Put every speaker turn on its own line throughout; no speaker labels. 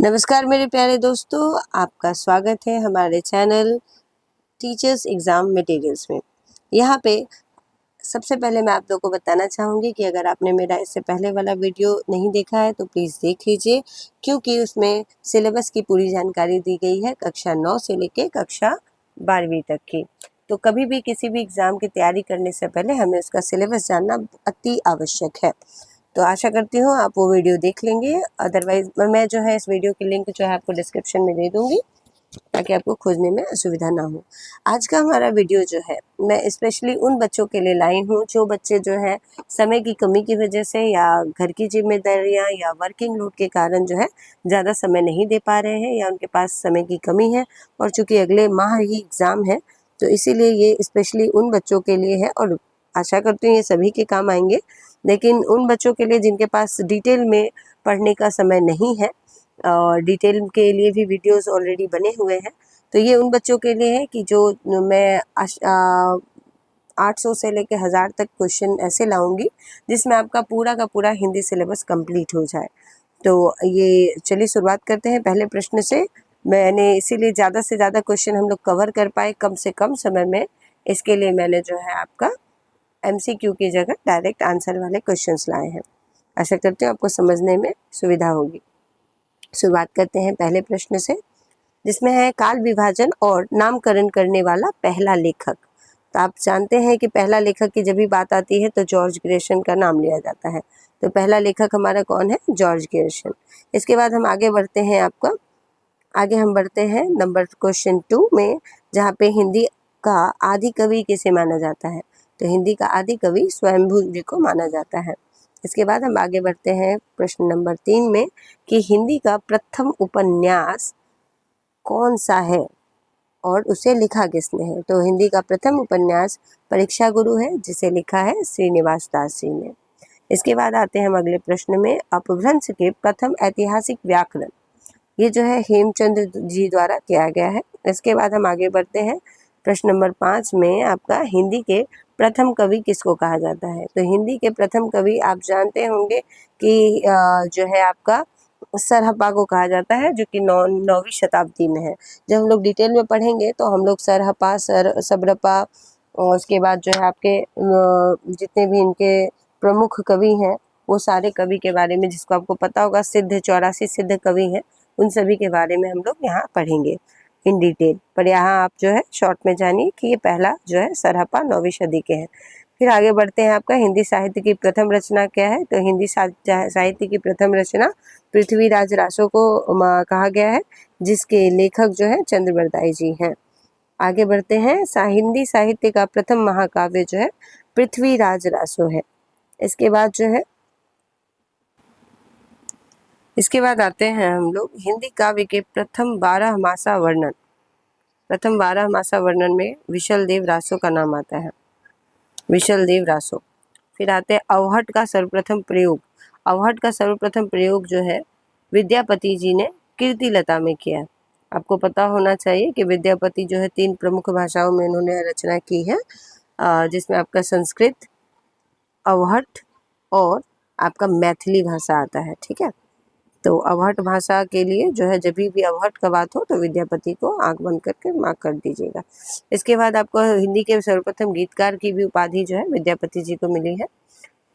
नमस्कार मेरे प्यारे दोस्तों, आपका स्वागत है हमारे चैनल टीचर्स एग्ज़ाम मटेरियल्स में। यहाँ पे सबसे पहले मैं आप लोगों को बताना चाहूँगी कि अगर आपने मेरा इससे पहले वाला वीडियो नहीं देखा है तो प्लीज़ देख लीजिए, क्योंकि उसमें सिलेबस की पूरी जानकारी दी गई है कक्षा 9 से लेके कक्षा 12वीं तक की। तो कभी भी किसी भी एग्ज़ाम की तैयारी करने से पहले हमें उसका सिलेबस जानना अति आवश्यक है। तो आशा करती हूँ आप वो वीडियो देख लेंगे। अदरवाइज मैं जो है इस वीडियो की लिंक जो है आपको डिस्क्रिप्शन में दे दूँगी, ताकि आपको खोजने में असुविधा ना हो। आज का हमारा वीडियो जो है मैं स्पेशली उन बच्चों के लिए लाई हूँ जो बच्चे जो है समय की कमी की वजह से या घर की जिम्मेदारियाँ या वर्किंग लोड के कारण जो है ज़्यादा समय नहीं दे पा रहे हैं, या उनके पास समय की कमी है, और चूँकि अगले माह ही एग्ज़ाम है तो इसीलिए ये स्पेशली उन बच्चों के लिए है। और आशा करती हूँ ये सभी के काम आएंगे, लेकिन उन बच्चों के लिए जिनके पास डिटेल में पढ़ने का समय नहीं है और डिटेल के लिए भी वीडियोस ऑलरेडी बने हुए हैं, तो ये उन बच्चों के लिए है कि जो मैं 800 से लेकर 1000 तक क्वेश्चन ऐसे लाऊंगी जिसमें आपका पूरा का पूरा हिंदी सिलेबस कंप्लीट हो जाए। तो ये चलिए शुरुआत करते हैं पहले प्रश्न से। मैंने इसीलिए ज़्यादा से ज़्यादा क्वेश्चन हम लोग कवर कर पाए कम से कम समय में, इसके लिए मैंने जो है आपका MCQ की जगह डायरेक्ट आंसर वाले क्वेश्चंस लाए हैं। आशा करते हैं आपको समझने में सुविधा होगी। शुरुआत करते हैं पहले प्रश्न से, जिसमें है काल विभाजन और नामकरण करने वाला पहला लेखक। तो आप जानते हैं कि पहला लेखक की जब भी बात आती है तो जॉर्ज ग्रेशम का नाम लिया जाता है। तो पहला लेखक हमारा कौन है? George Gresham. इसके बाद हम आगे बढ़ते हैं हम बढ़ते हैं नंबर क्वेश्चन 2 में, जहाँ पे हिंदी का आदि कवि किसे माना जाता है? तो हिंदी का आदि कवि स्वयंभू जी को माना जाता है। इसके बाद हम आगे बढ़ते हैं प्रश्न नंबर 3 में कि हिंदी का प्रथम उपन्यास कौन सा है और उसे लिखा किसने है? तो हिंदी का प्रथम उपन्यास परीक्षा गुरु है, जिसे लिखा है श्रीनिवास दास जी ने। इसके बाद आते हैं हम अगले प्रश्न में, अपभ्रंश के प्रथम ऐतिहासिक व्याकरण, ये जो है हेमचंद्र जी द्वारा किया गया है। इसके बाद हम आगे बढ़ते हैं प्रश्न नंबर 5 में, आपका हिंदी के प्रथम कवि किसको कहा जाता है? तो हिंदी के प्रथम कवि आप जानते होंगे कि जो है आपका सरहप्पा को कहा जाता है, जो कि 9वीं शताब्दी में है। जब हम लोग डिटेल में पढ़ेंगे तो हम लोग सरहप्पा, सबरप्पा और उसके बाद जो है आपके जितने भी इनके प्रमुख कवि हैं वो सारे कवि के बारे में, जिसको आपको पता होगा, 84 सिद्ध कवि हैं, उन सभी के बारे में हम लोग यहाँ पढ़ेंगे इन डिटेल। पर यहाँ आप जो है शॉर्ट में जानिए कि ये पहला जो है सरहप्पा 9वीं सदी के हैं। फिर आगे बढ़ते हैं, आपका हिंदी साहित्य की प्रथम रचना क्या है? तो हिंदी साहित्य की प्रथम रचना पृथ्वीराज रासो को कहा गया है, जिसके लेखक जो है चंद्रबरदाई जी हैं। आगे बढ़ते हैं, हिंदी साहित्य का प्रथम महाकाव्य जो है पृथ्वीराज रासो है। इसके बाद आते हैं हम लोग हिंदी काव्य के प्रथम 12मासा वर्णन में विशल देव रासो का नाम आता है, विशल देव रासो। फिर आते हैं अवहट का सर्वप्रथम प्रयोग जो है विद्यापति जी ने कीर्तिलता में किया। आपको पता होना चाहिए कि विद्यापति जो है 3 प्रमुख भाषाओं में इन्होंने रचना की है, जिसमें आपका संस्कृत, अवहट और आपका मैथिली भाषा आता है। ठीक है, तो अवहट भाषा के लिए जो है जब भी अवहट का बात हो तो विद्यापति को आंख बंद करके मार्क कर दीजिएगा। इसके बाद आपको हिंदी के सर्वप्रथम गीतकार की भी उपाधि जो है विद्यापति जी को मिली है।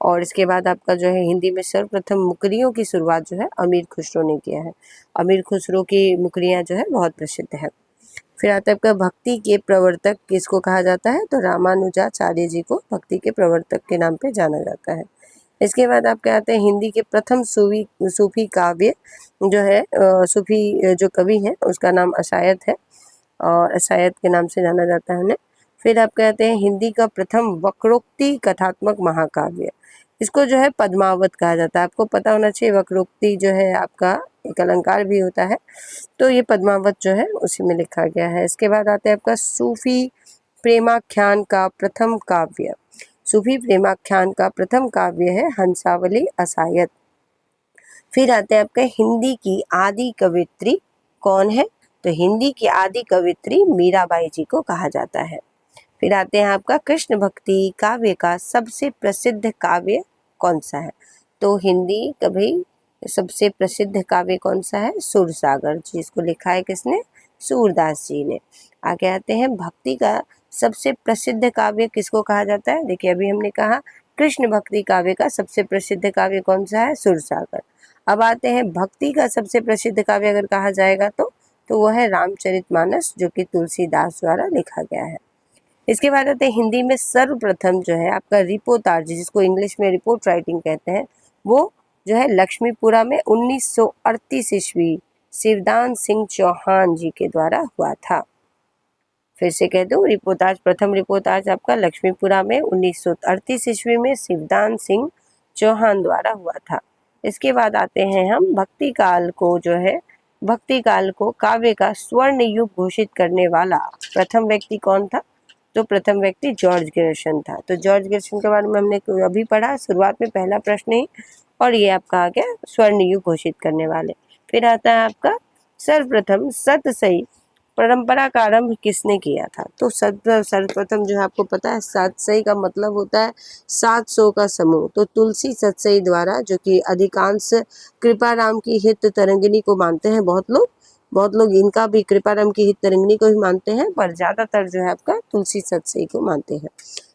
और इसके बाद आपका जो है हिंदी में सर्वप्रथम मुकरियों की शुरुआत जो है अमीर खुसरो ने किया है। अमीर खुसरो की मुकरियाँ जो है बहुत प्रसिद्ध है। फिर आता है आपका भक्ति के प्रवर्तक किसको कहा जाता है? तो रामानुजाचार्य जी को भक्ति के प्रवर्तक के नाम पे जाना जाता है। इसके बाद आपके आते हैं हिंदी के प्रथम सूफी काव्य जो है, सूफी जो कवि है उसका नाम अशायत है, और अशायत के नाम से जाना जाता है उन्हें। फिर आप कहते हैं हिंदी का प्रथम वक्रोक्ति कथात्मक महाकाव्य, इसको जो है पद्मावत कहा जाता है। आपको पता होना चाहिए वक्रोक्ति जो है आपका एक अलंकार भी होता है, तो ये पद्मावत जो है उसी में लिखा गया है। इसके बाद आता है आपका सूफी प्रेमाख्यान का प्रथम काव्य, सूफी प्रेमाख्यान का प्रथम काव्य है हंसावली अशायत। फिर आते हैं आपका हिंदी की आदि कवित्री कौन है? तो हिंदी की आदि कवित्री मीराबाई जी को कहा जाता है। फिर आते हैं आपका कृष्ण भक्ति काव्य का सबसे प्रसिद्ध काव्य कौन सा है? तो हिंदी कवि सबसे प्रसिद्ध काव्य कौन सा है? सूरसागर, जिसको लिखा है किसने? सूरदास जी ने। आगे आते हैं, भक्ति का सबसे प्रसिद्ध काव्य किसको कहा जाता है? देखिए अभी हमने कहा कृष्ण भक्ति काव्य का सबसे प्रसिद्ध काव्य कौन सा है? सूरसागर। अब आते हैं भक्ति का सबसे प्रसिद्ध काव्य अगर कहा जाएगा तो वह है रामचरितमानस, जो कि तुलसीदास द्वारा लिखा गया है। इसके बाद आते हैं हिंदी में सर्वप्रथम जो है आपका रिपोर्टाज, जिसको इंग्लिश में रिपोर्ट राइटिंग कहते हैं, वो जो है लक्ष्मीपुरा में 1938 ईस्वी शिवदान सिंह चौहान जी के द्वारा हुआ था। फिर से कह दूं, रिपोर्टाज, प्रथम रिपोर्टाज आपका लक्ष्मीपुरा में 1938 ईस्वी में शिवदान सिंह चौहान द्वारा हुआ था। इसके बाद आते हैं हम भक्ति काल को, जो है भक्ति काल को काव्य का स्वर्ण युग घोषित करने वाला प्रथम व्यक्ति कौन था? तो प्रथम व्यक्ति जॉर्ज ग्रिशम था। तो जॉर्ज ग्रिशम के बारे में हमने अभी पढ़ा शुरुआत में, पहला प्रश्न ही, और ये आपका आ गया स्वर्ण युग घोषित करने वाले। फिर आता है आपका सर्वप्रथम सतसई परंपरा का आरंभ किसने किया था? तो सर्वप्रथम जो है आपको पता है सतसई का मतलब होता है 700 का समूह। तो तुलसी सतसई द्वारा, जो कि अधिकांश कृपाराम की हित तरंगिनी को मानते हैं बहुत लोग इनका भी कृपाराम की हित तरंगिनी को ही मानते हैं, पर ज्यादातर जो है आपका तुलसी सतसई को मानते हैं।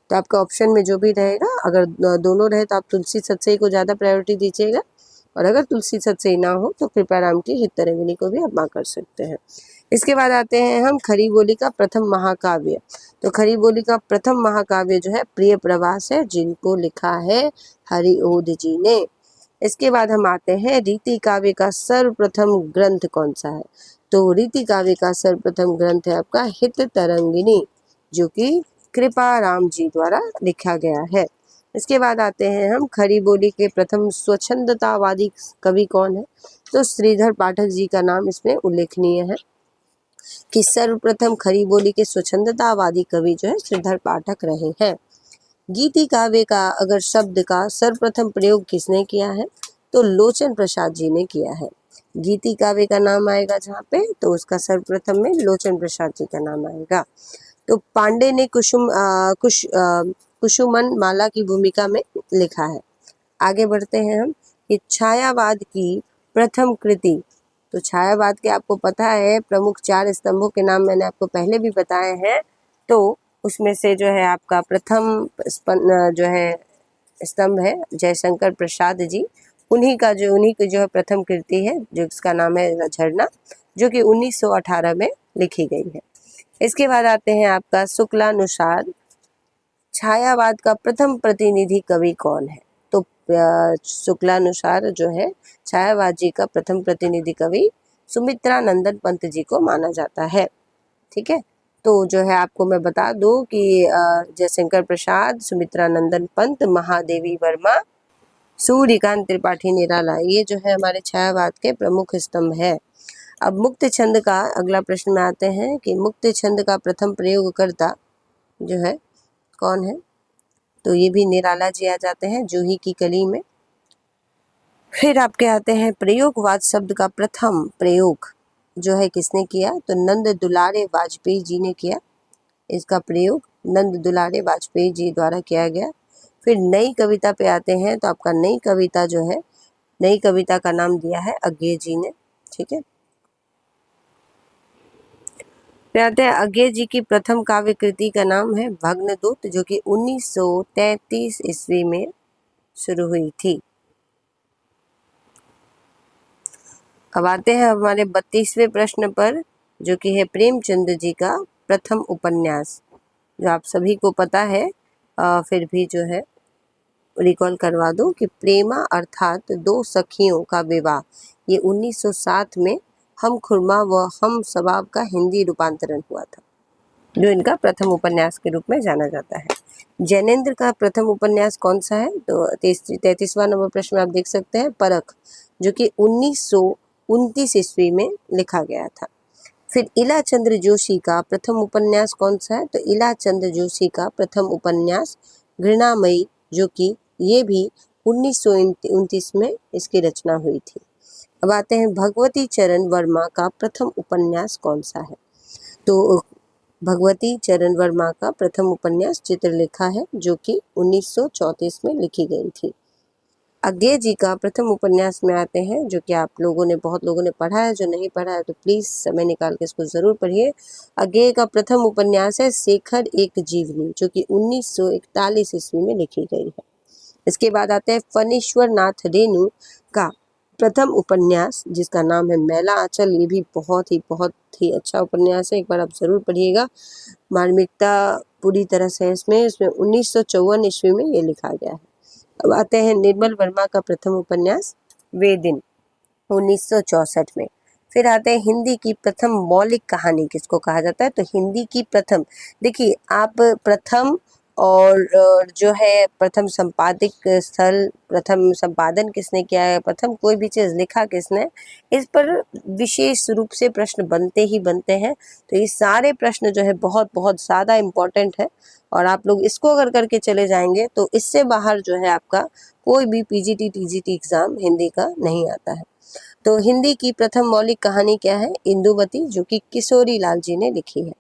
तो आपका ऑप्शन में जो भी रहेगा, अगर दोनों रहे तो आप तुलसी सतसई को ज्यादा प्रायोरिटी दीजिएगा, और अगर तुलसी सतसई ना हो तो कृपाराम की हित तरंगिनी को भी आप मां कर सकते हैं। इसके बाद आते हैं हम खरी बोली का प्रथम महाकाव्य। तो खरी बोली का प्रथम महाकाव्य जो है प्रिय प्रवास है, जिनको लिखा है हरिओध जी ने। इसके बाद हम आते हैं रीति काव्य का सर्वप्रथम ग्रंथ कौन सा है? तो रीति काव्य का सर्वप्रथम ग्रंथ है आपका हित तरंगिनी, जो कि कृपाराम जी द्वारा लिखा गया है। इसके बाद आते हैं हम खरी बोली के प्रथम स्वच्छंदतावादी कवि कौन है? तो श्रीधर पाठक जी का नाम इसमें उल्लेखनीय है कि सर्वप्रथम खरी बोली के स्वच्छंदतावादी कवि जो है श्रीधर पाठक रहे हैं। गीति काव्य का अगर शब्द का सर्वप्रथम प्रयोग किसने किया है? तो लोचन प्रसाद जी ने किया है। गीति काव्य का नाम आएगा जहाँ पे, तो उसका सर्वप्रथम में लोचन प्रसाद जी का नाम आएगा। तो पांडे ने कुसुमन माला की भूमिका में लिखा है। आगे बढ़ते हैं हम कि छायावाद की प्रथम कृति। तो छायावाद के आपको पता है प्रमुख 4 स्तंभों के नाम मैंने आपको पहले भी बताए हैं। तो उसमें से जो है आपका प्रथम जो है स्तंभ है जयशंकर प्रसाद जी, उन्हीं की जो है प्रथम कृति है, जो इसका नाम है झरना, जो कि 1918 में लिखी गई है। इसके बाद आते हैं आपका शुक्लानुसार छायावाद का प्रथम प्रतिनिधि कवि कौन है? तो शुक्लानुसार जो है छायावाद जी का प्रथम प्रतिनिधि कवि सुमित्रा नंदन पंत जी को माना जाता है। ठीक है, तो जो है आपको मैं बता दूं कि जयशंकर प्रसाद, सुमित्रा नंदन पंत, महादेवी वर्मा, सूर्यकांत त्रिपाठी निराला, ये जो है हमारे छायावाद के प्रमुख स्तंभ है। अब मुक्त छंद का अगला प्रश्न में आते हैं कि मुक्त छंद का प्रथम प्रयोगकर्ता जो है कौन है? तो ये भी निराला जी आ जाते हैं जूही की कली में। फिर आपके आते हैं प्रयोगवाद शब्द का प्रथम प्रयोग जो है किसने किया? तो नंद दुलारे वाजपेयी जी ने किया। इसका प्रयोग नंद दुलारे वाजपेयी जी द्वारा किया गया। फिर नई कविता पे आते हैं, तो आपका नई कविता जो है, नई कविता का नाम दिया है अज्ञे जी ने। ठीक है, फिर आते हैं अज्ञे जी की प्रथम काव्य कृति का नाम है भग्नदूत, जो कि 1933 ईस्वी में शुरू हुई थी। अब आते हैं हमारे 32वें प्रश्न पर, जो कि है प्रेमचंद जी का प्रथम उपन्यास, जो आप सभी को पता है, फिर भी जो है रिकॉल करवा दो कि प्रेमा अर्थात दो सखियों का विवाह, ये 1907 में हम खुरमा व हम सबाब का हिंदी रूपांतरण हुआ था, जो इनका प्रथम उपन्यास के रूप में जाना जाता है। जैनेन्द्र का प्रथम उपन्यास कौन सा है? तो 33वां नंबर प्रश्न में आप देख सकते हैं परख, जो कि 1929 ईस्वी में लिखा गया था। फिर इला चंद्र जोशी का प्रथम उपन्यास कौन सा है? तो इला चंद्र जोशी का प्रथम उपन्यास घृणामयी, जो कि ये भी 1929 में इसकी रचना हुई थी। अब आते हैं भगवती चरण वर्मा का प्रथम उपन्यास कौन सा है? तो भगवती चरण वर्मा का प्रथम उपन्यास चित्रलेखा है, जो कि 1934 में लिखी गई थी। अज्ञे जी का प्रथम उपन्यास में आते हैं, जो कि आप लोगों ने बहुत लोगों ने पढ़ा है, जो नहीं पढ़ा है तो प्लीज़ समय निकाल के इसको ज़रूर पढ़िए। अज्ञे का प्रथम उपन्यास है शेखर एक जीवनी, जो कि 1941 ईस्वी में लिखी गई है। इसके बाद आते हैं फणीश्वर नाथ रेणु का प्रथम उपन्यास, जिसका नाम है मैला आंचल। ये भी बहुत ही अच्छा उपन्यास है, एक बार आप ज़रूर पढ़िएगा। मार्मिकता पूरी तरह से इसमें 1954 ईस्वी में ये लिखा गया है। अब आते हैं निर्मल वर्मा का प्रथम उपन्यास वे दिन, 1964 में। फिर आते हैं हिंदी की प्रथम मौलिक कहानी किसको कहा जाता है, तो हिंदी की प्रथम, देखिए आप प्रथम और जो है प्रथम संपादिक स्थल, प्रथम संपादन किसने किया है, प्रथम कोई भी चीज़ लिखा किसने, इस पर विशेष रूप से प्रश्न बनते ही बनते हैं। तो ये सारे प्रश्न जो है बहुत ज़्यादा इम्पोर्टेंट है, और आप लोग इसको अगर करके चले जाएंगे तो इससे बाहर जो है आपका कोई भी पीजीटी टीजीटी एग्ज़ाम हिंदी का नहीं आता है। तो हिंदी की प्रथम मौलिक कहानी क्या है, इंदुमती, जो कि किशोरी लाल जी ने लिखी है।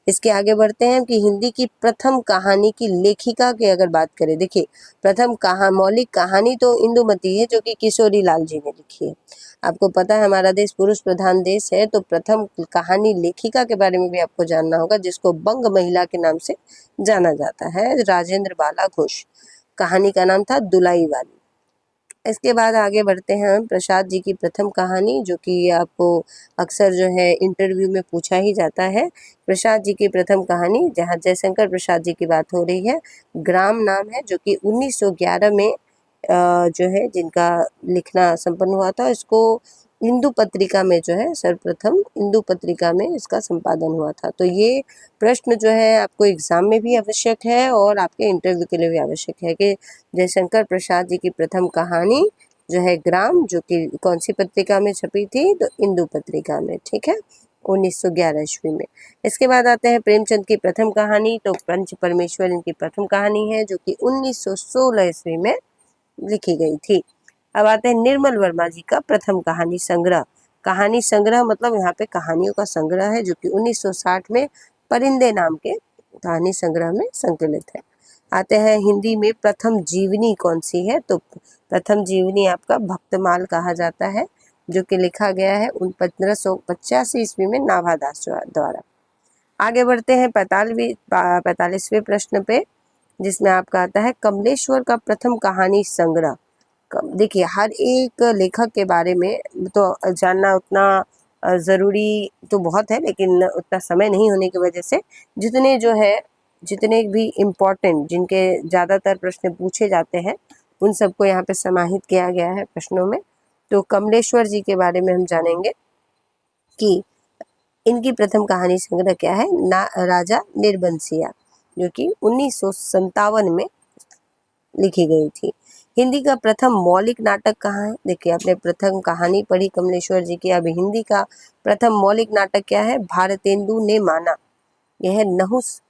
इसके आगे बढ़ते हैं कि हिंदी की प्रथम कहानी की लेखिका की अगर बात करें, देखिए प्रथम मौलिक कहानी तो इंदुमती है, जो कि किशोरी लाल जी ने लिखी है। आपको पता है हमारा देश पुरुष प्रधान देश है, तो प्रथम कहानी लेखिका के बारे में भी आपको जानना होगा, जिसको बंग महिला के नाम से जाना जाता है, राजेंद्र बाला घोष। कहानी का नाम था दुलाई वाली। इसके बाद आगे बढ़ते हैं हम प्रसाद जी की प्रथम कहानी, जो कि आपको अक्सर जो है इंटरव्यू में पूछा ही जाता है। प्रसाद जी की प्रथम कहानी, जहाँ जयशंकर प्रसाद जी की बात हो रही है, ग्राम नाम है, जो कि 1911 में जो है जिनका लिखना संपन्न हुआ था। इसको इंदु पत्रिका में जो है सर्वप्रथम इंदु पत्रिका में इसका संपादन हुआ था। तो ये प्रश्न जो है आपको एग्जाम में भी आवश्यक है और आपके इंटरव्यू के लिए भी आवश्यक है कि जयशंकर प्रसाद जी की प्रथम कहानी जो है ग्राम, जो कि कौन सी पत्रिका में छपी थी, तो इंदु पत्रिका में, ठीक है, 1911 ईस्वी में। इसके बाद आते हैं प्रेमचंद की प्रथम कहानी, तो पंच परमेश्वर इनकी प्रथम कहानी है, जो कि 1916 ईस्वी में लिखी गई थी। अब आते हैं निर्मल वर्मा जी का प्रथम कहानी संग्रह। कहानी संग्रह मतलब यहाँ पे कहानियों का संग्रह है, जो कि 1960 में परिंदे नाम के कहानी संग्रह में संकलित है। आते हैं हिंदी में प्रथम जीवनी कौन सी है, तो प्रथम जीवनी आपका भक्तमाल कहा जाता है, जो कि लिखा गया है 1585 ईस्वी में नाभादास द्वारा। आगे बढ़ते हैं 45वें प्रश्न पे, जिसमें आपका आता है कमलेश्वर का प्रथम कहानी संग्रह। देखिए हर एक लेखक के बारे में तो जानना उतना ज़रूरी तो बहुत है, लेकिन उतना समय नहीं होने की वजह से जितने भी इम्पोर्टेंट, जिनके ज़्यादातर प्रश्न पूछे जाते हैं, उन सबको यहाँ पे समाहित किया गया है प्रश्नों में। तो कमलेश्वर जी के बारे में हम जानेंगे कि इनकी प्रथम कहानी संग्रह क्या है, राजा निर्बंसिया, जो कि 1957 में लिखी गई थी। हिंदी का प्रथम मौलिक नाटक कहाँ है, देखिए आपने प्रथम कहानी पढ़ी कमलेश्वर जी की, अब हिंदी का प्रथम मौलिक नाटक क्या है, भारतेंदु ने माना, यह है नहुस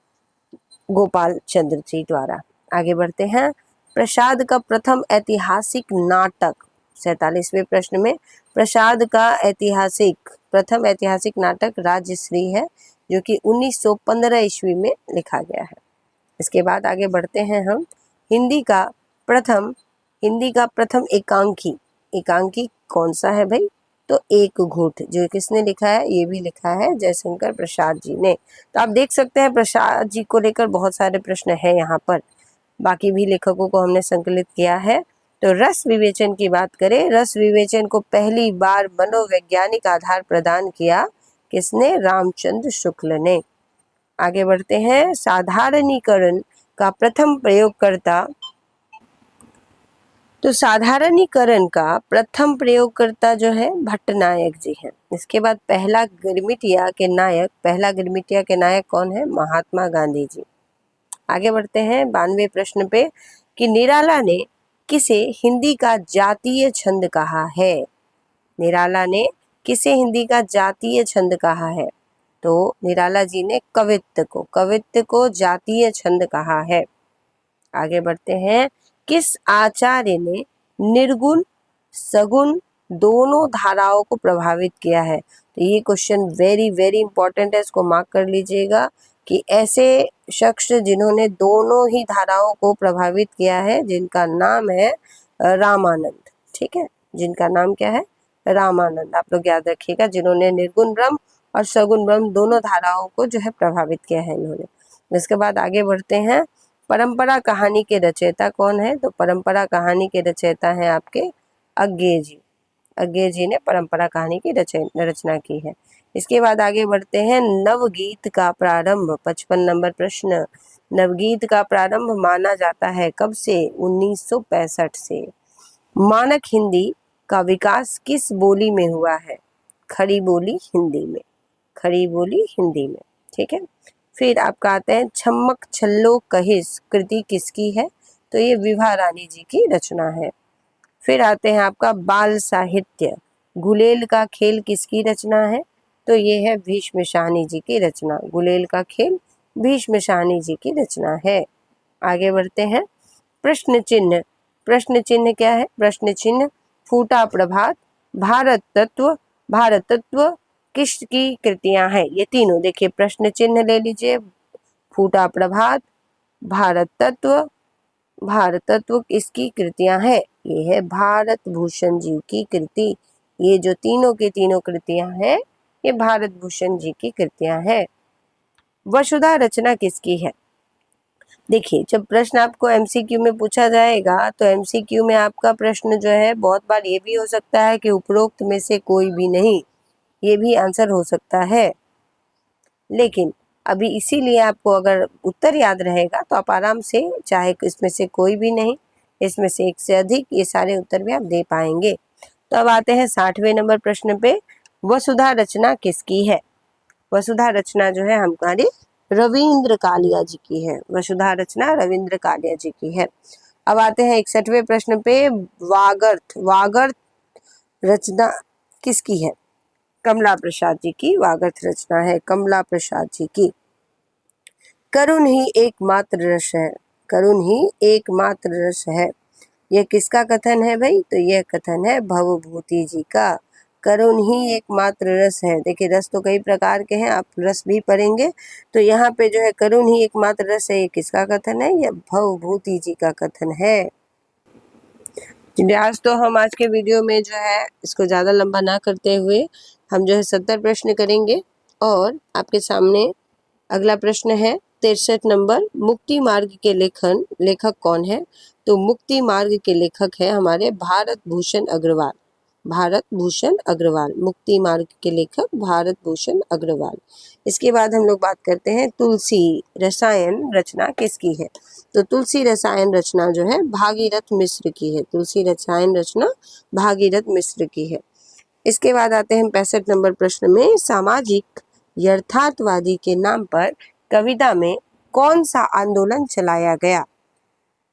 गोपाल चंद्र जी द्वारा। आगे बढ़ते हैं प्रसाद का प्रथम ऐतिहासिक नाटक, 47वें प्रश्न में प्रसाद का प्रथम ऐतिहासिक नाटक राजश्री है, जो कि 1915 ईस्वी में लिखा गया है। इसके बाद आगे बढ़ते हैं हम हिंदी का प्रथम एकांकी कौन सा है भाई, तो एक घूंट, जो किसने लिखा है, ये भी लिखा है जयशंकर प्रसाद जी ने। तो आप देख सकते हैं प्रसाद जी को लेकर बहुत सारे प्रश्न हैं यहाँ पर, बाकी भी लेखकों को हमने संकलित किया है। तो रस विवेचन की बात करें, रस विवेचन को पहली बार मनोवैज्ञानिक आधार प्रदान किया किसने, रामचंद्र शुक्ल ने। आगे बढ़ते हैं साधारणीकरण का प्रथम प्रयोगकर्ता, तो साधारणीकरण का प्रथम प्रयोगकर्ता जो है भट्टनायक जी हैं। इसके बाद पहला गिरमिटिया के नायक कौन है, महात्मा गांधी जी। आगे बढ़ते हैं 92वें प्रश्न पे कि निराला ने किसे हिंदी का जातीय छंद कहा है, निराला ने किसे हिंदी का जातीय छंद कहा है, तो निराला जी ने कवित्व को जातीय छंद कहा है। आगे बढ़ते हैं किस आचार्य ने निर्गुण सगुण दोनों धाराओं को प्रभावित किया है, तो ये क्वेश्चन वेरी इंपॉर्टेंट है, इसको मार्क कर लीजिएगा कि ऐसे शख्स जिन्होंने दोनों ही धाराओं को प्रभावित किया है, जिनका नाम है रामानंद, ठीक है, जिनका नाम क्या है, रामानंद। आप लोग याद रखिएगा, जिन्होंने निर्गुण ब्रह्म और सगुण ब्रह्म दोनों धाराओं को जो है प्रभावित किया है इन्होंने। इसके बाद आगे बढ़ते हैं, परंपरा कहानी के रचयिता कौन है? तो परंपरा कहानी के रचयिता हैं आपके अज्ञेय जी। अज्ञेय जी ने परंपरा कहानी की रचना की है। इसके बाद आगे बढ़ते हैं, नवगीत का प्रारंभ, 55 नंबर प्रश्न। नवगीत का प्रारंभ माना जाता है कब से? 1965 से। मानक हिंदी का विकास किस बोली में हुआ है? खड़ी बोली हिंदी में, खड़ी बोली हिंदी में, ठीक है। फिर आपका आता है, छम्मक छल्लो कहिस कृति किसकी है? तो ये विभा रानी जी की रचना है। फिर आते हैं आपका बाल साहित्य, गुलेल का खेल किसकी रचना है? तो ये है भीष्म शाहनी जी की रचना। गुलेल का खेल भीष्म शाहनी जी की रचना है। आगे बढ़ते हैं, प्रश्न चिन्ह। प्रश्न चिन्ह क्या है? प्रश्न चिन्ह, फूटा प्रभात, भारत तत्व, भारत तत्व किसकी कृतियां हैं? ये तीनों देखिए, प्रश्न चिन्ह ले लीजिए, फूटा प्रभात, भारत तत्व, भारत तत्व किसकी कृतियां हैं? ये है भारत भूषण जी की कृति। ये जो तीनों की तीनों कृतियां हैं, ये भारत भूषण जी की कृतियां हैं। वसुधा रचना किसकी है? देखिए, जब प्रश्न आपको एमसीक्यू में पूछा जाएगा तो एमसीक्यू में आपका प्रश्न जो है बहुत बार ये भी हो सकता है कि उपरोक्त में से कोई भी नहीं, ये भी आंसर हो सकता है। लेकिन अभी इसीलिए आपको अगर उत्तर याद रहेगा तो आप आराम से, चाहे इसमें से कोई भी नहीं, इसमें से एक से अधिक, ये सारे उत्तर भी आप दे पाएंगे। तो अब आते हैं 60वें नंबर प्रश्न पे, वसुधा रचना किसकी है? वसुधा रचना जो है हमारी रविंद्र कालिया जी की है। वसुधा रचना रविंद्र कालिया जी की है। अब आते हैं 61वें प्रश्न पे, वागर्थ, वागर्थ रचना किसकी है? कमला प्रसाद जी की वागर्थ रचना है, कमला प्रसाद जी की। करुण ही एकमात्र रस है, करुण ही एकमात्र रस है, यह किसका कथन है भाई? तो यह कथन है भवभूति जी का। करुण ही एकमात्र रस है। देखिए, रस तो कई प्रकार के हैं, आप रस भी पढ़ेंगे। तो यहाँ पे जो है करुण ही एकमात्र रस है, ये किसका कथन है? यह भवभूति जी का कथन है। आज तो हम आज के वीडियो में जो है इसको ज़्यादा लंबा ना करते हुए हम जो है 70 प्रश्न करेंगे। और आपके सामने अगला प्रश्न है 63 नंबर, मुक्ति मार्ग के लेखक कौन है? तो मुक्ति मार्ग के लेखक है हमारे भारत भूषण अग्रवाल। भारत भूषण अग्रवाल, मुक्ति मार्ग के लेखक भारत भूषण अग्रवाल। इसके बाद हम लोग बात करते हैं, तुलसी रसायन रचना किसकी है? तो तुलसी रसायन रचना जो है भागीरथ मिश्र की है। तुलसी रसायन रचना भागीरथ मिश्र की है। इसके बाद आते हैं 65 नंबर प्रश्न में, सामाजिक यथार्थवादी के नाम पर कविता में कौन सा आंदोलन चलाया गया?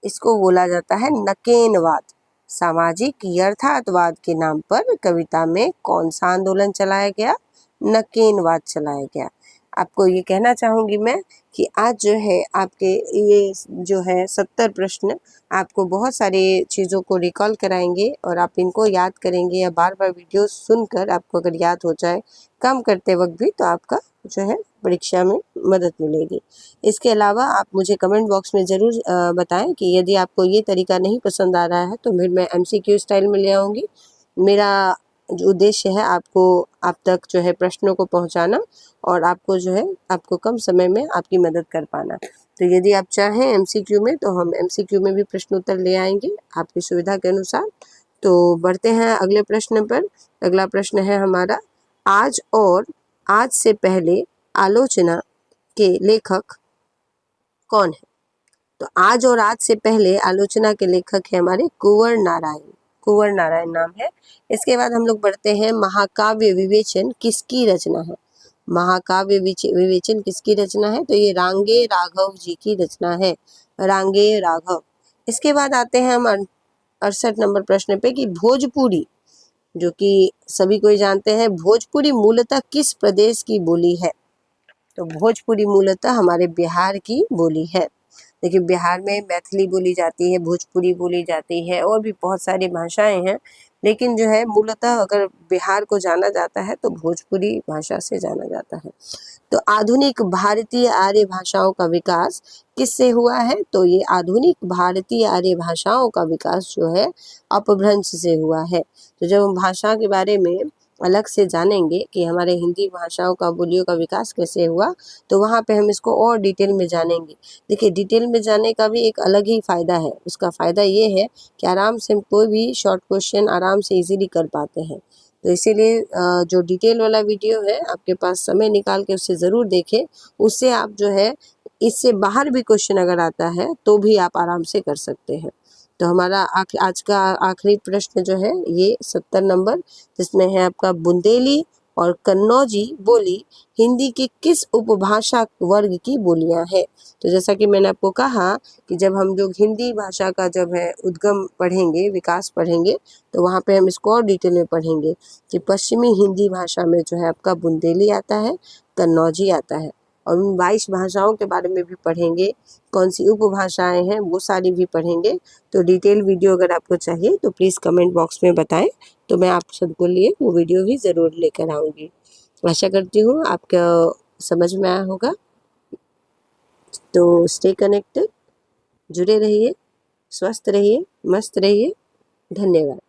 इसको बोला जाता है नकेनवाद। सामाजिक यथार्थवाद के नाम पर कविता में कौन सा आंदोलन चलाया गया? नकेनवाद चलाया गया। आपको ये कहना चाहूंगी मैं कि आज जो है आपके ये जो है 70 प्रश्न आपको बहुत सारे चीज़ों को रिकॉल कराएंगे और आप इनको याद करेंगे, या बार बार वीडियो सुनकर आपको अगर याद हो जाए काम करते वक्त भी, तो आपका जो है परीक्षा में मदद मिलेगी। इसके अलावा आप मुझे कमेंट बॉक्स में ज़रूर बताएं कि यदि आपको ये तरीका नहीं पसंद आ रहा है तो फिर मैं एमसीक्यू स्टाइल में ले आऊँगी। मेरा जो उद्देश्य है आपको आप तक जो है प्रश्नों को पहुंचाना और आपको जो है आपको कम समय में आपकी मदद कर पाना। तो यदि आप चाहें एमसीक्यू में, तो हम एमसीक्यू में भी प्रश्न उत्तर ले आएंगे आपकी सुविधा के अनुसार। तो बढ़ते हैं अगले प्रश्न पर। अगला प्रश्न है हमारा, आज और आज से पहले आलोचना के लेखक कौन है? तो आज और आज से पहले आलोचना के लेखक है हमारे कुंवर नारायण। कुंवर नारायण नाम है। इसके बाद हम लोग बढ़ते हैं, महाकाव्य विवेचन किसकी रचना है? महाकाव्य विवेचन किसकी रचना है? तो ये रांगे राघव जी की रचना है, रांगे राघव। इसके बाद आते हैं हम 68 नंबर प्रश्न पे कि भोजपुरी, जो कि सभी कोई जानते हैं, भोजपुरी मूलतः किस प्रदेश की बोली है? तो भोजपुरी मूलतः हमारे बिहार की बोली है। देखिए, बिहार में मैथिली बोली जाती है, भोजपुरी बोली जाती है और भी बहुत सारी भाषाएं हैं, लेकिन जो है मूलतः अगर बिहार को जाना जाता है तो भोजपुरी भाषा से जाना जाता है। तो आधुनिक भारतीय आर्य भाषाओं का विकास किससे हुआ है? तो ये आधुनिक भारतीय आर्य भाषाओं का विकास जो है अपभ्रंश से हुआ है। तो जब हम भाषा के बारे में अलग से जानेंगे कि हमारे हिंदी भाषाओं का बोलियों का विकास कैसे हुआ, तो वहाँ पे हम इसको और डिटेल में जानेंगे। देखिए, डिटेल में जानने का भी एक अलग ही फ़ायदा है। उसका फ़ायदा ये है कि आराम से हम कोई भी शॉर्ट क्वेश्चन आराम से इजीली कर पाते हैं। तो इसीलिए जो डिटेल वाला वीडियो है आपके पास समय निकाल के उसे ज़रूर देखें। उससे आप जो है इससे बाहर भी क्वेश्चन अगर आता है तो भी आप आराम से कर सकते हैं। तो हमारा आज का आखिरी प्रश्न जो है ये 70 नंबर, जिसमें है आपका बुंदेली और कन्नौजी बोली हिंदी की किस उपभाषा वर्ग की बोलियां हैं? तो जैसा कि मैंने आपको कहा कि जब हम लोग हिंदी भाषा का जब है उद्गम पढ़ेंगे, विकास पढ़ेंगे, तो वहाँ पे हम इसको और डिटेल में पढ़ेंगे कि पश्चिमी हिंदी भाषा में जो है आपका बुंदेली आता है, कन्नौजी आता है, और उन 22 भाषाओं के बारे में भी पढ़ेंगे, कौन सी उपभाषाएं हैं वो सारी भी पढ़ेंगे। तो डिटेल वीडियो अगर आपको चाहिए तो प्लीज़ कमेंट बॉक्स में बताएं, तो मैं आप सबके लिए वो वीडियो भी ज़रूर लेकर आऊँगी। आशा करती हूँ आपका समझ में आया होगा। तो स्टे कनेक्टेड, जुड़े रहिए, स्वस्थ रहिए, मस्त रहिए। धन्यवाद।